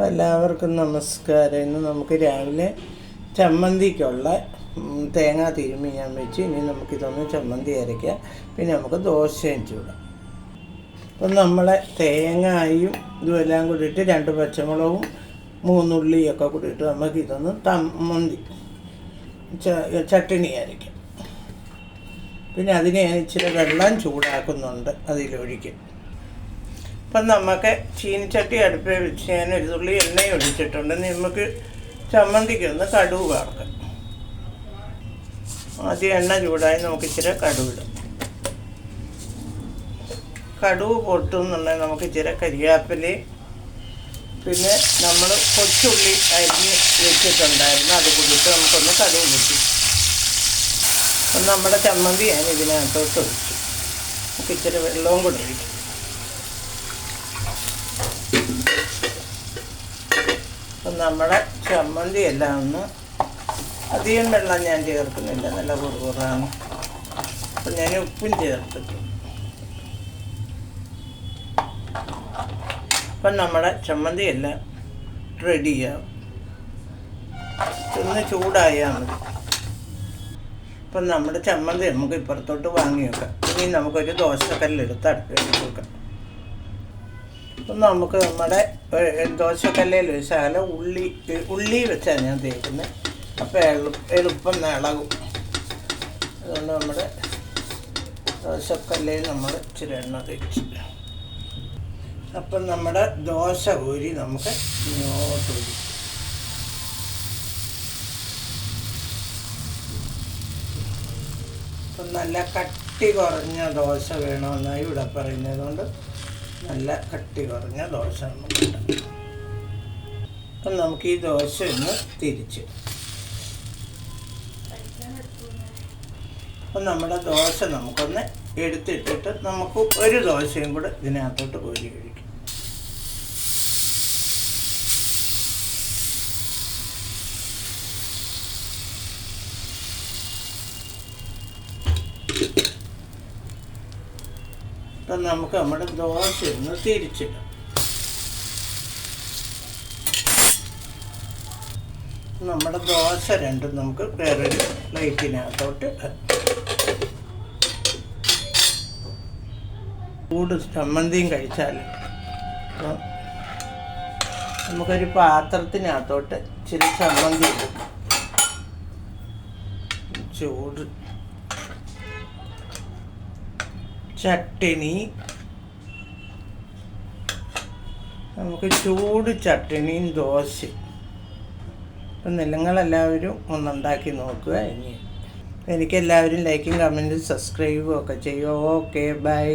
എല്ലാവർക്കും നമസ്കാരം. ഇന്ന് നമുക്ക് രാവിലെ ചമ്മന്തിക്കുള്ള തേങ്ങ തിരുമ്മി ഞാൻ വെച്ച്. ഇനി നമുക്കിതൊന്ന് ചമ്മന്തി അരയ്ക്കാം, പിന്നെ നമുക്ക് ദോശയും ചൂടാം. അപ്പം നമ്മളെ തേങ്ങയും ഇതുമെല്ലാം കൂടിയിട്ട് 2 പച്ചമുളകും 3 ഉള്ളിയൊക്കെ കൂടിയിട്ട് നമുക്കിതൊന്ന് ചട്ടിണി അരയ്ക്കാം. പിന്നെ അതിന് ഞാൻ ഇച്ചിരി വെള്ളം ചൂടാക്കുന്നുണ്ട് അതിലൊഴിക്കും. അപ്പം നമുക്ക് ചീനിച്ചട്ടി അടുപ്പിൽ വെച്ച് ഞാൻ ഒരു തുള്ളി എണ്ണയും ഒഴിച്ചിട്ടുണ്ട്. നമുക്ക് ചമ്മന്തിക്കൊന്ന് കടുക് വറുക്കാം. ആദ്യം എണ്ണ ചൂടായി നമുക്ക് ഇച്ചിരി കടുക് ഇടാം. കടുക് പൊട്ടുന്നുണ്ടെങ്കിൽ നമുക്ക് ഇച്ചിരി കരിയാപ്പിലയും പിന്നെ നമ്മൾ കൊച്ചുള്ളി അരിഞ്ഞ് വെച്ചിട്ടുണ്ടായിരുന്നു അത് കൂടിയിട്ട് നമുക്കൊന്ന് കടുക് പൊട്ടി. അപ്പം നമ്മുടെ ചമ്മന്തി ഞാൻ ഇതിനകത്തോട്ട് ഒഴിച്ചു. നമുക്ക് ഇച്ചിരി വെള്ളവും കൂടെ ഒഴിക്കും. അപ്പം നമ്മുടെ ചമ്മന്തി എല്ലാം ഒന്ന് അധികം വെള്ളം ഞാൻ ചേർക്കുന്നില്ല, നല്ല കുറുകുറാണ്. അപ്പം ഞാൻ ഉപ്പും ചേർത്തിട്ടു. അപ്പം നമ്മുടെ ചമ്മന്തി എല്ലാം റെഡിയാവും. ഒന്ന് ചൂടായാൽ മതി. അപ്പം നമ്മുടെ ചമ്മന്തി നമുക്ക് ഇപ്പുറത്തോട്ട് വാങ്ങി വെക്കാം. ഇനി നമുക്കൊരു ദോശക്കല്ലെടുത്ത് അടുപ്പിൽ വെക്കാം. അപ്പം നമുക്ക് നമ്മുടെ ദോശക്കല്ലയിൽ വെച്ചാൽ ഉള്ളി വെച്ചാണ് ഞാൻ തേക്കുന്നത്. അപ്പോൾ എളുപ്പം ഇളകും. അതുകൊണ്ട് നമ്മുടെ ദോശക്കല്ലയിൽ നമ്മൾ ഇച്ചിരി എണ്ണ തേച്ച്. അപ്പം നമ്മുടെ ദോശ കോരി നമുക്ക് ഇങ്ങോട്ട് വരും. അപ്പം നല്ല കട്ടി കുറഞ്ഞ ദോശ വേണമെന്നാണ് ഇവിടെ പറയുന്നത്. കൊണ്ട് നല്ല കട്ടി കുറഞ്ഞ ദോശ നമുക്കുണ്ട്. അപ്പം നമുക്ക് ഈ ദോശ ഒന്ന് തിരിച്ച്. അപ്പം നമ്മുടെ ദോശ നമുക്കൊന്ന് എടുത്തിട്ടിട്ട് നമുക്ക് ഒരു ദോശയും കൂടെ ഇതിനകത്തോട്ട് കോരി കഴിക്കും. അപ്പം നമുക്ക് നമ്മുടെ ദോശ ഒന്ന് തിരിച്ചിടാം. നമ്മുടെ ദോശ രണ്ടും നമുക്ക് വേറൊരു പ്ലേറ്റിനകത്തോട്ട് ചൂട് ചമ്മന്തിയും കഴിച്ചാൽ നമുക്കൊരു പാത്രത്തിനകത്തോട്ട് ഇച്ചിരി ചമ്മന്തി ചൂട് ചട്ടിണി, നമുക്ക് ചൂട് ചട്ടിണിയും ദോശയും. അപ്പം നിങ്ങളെല്ലാവരും ഒന്നുണ്ടാക്കി നോക്കുക. എനിക്കെല്ലാവരും ലൈക്കും കമൻറ്റും സബ്സ്ക്രൈബും ഒക്കെ ചെയ്യുക. Okay, by.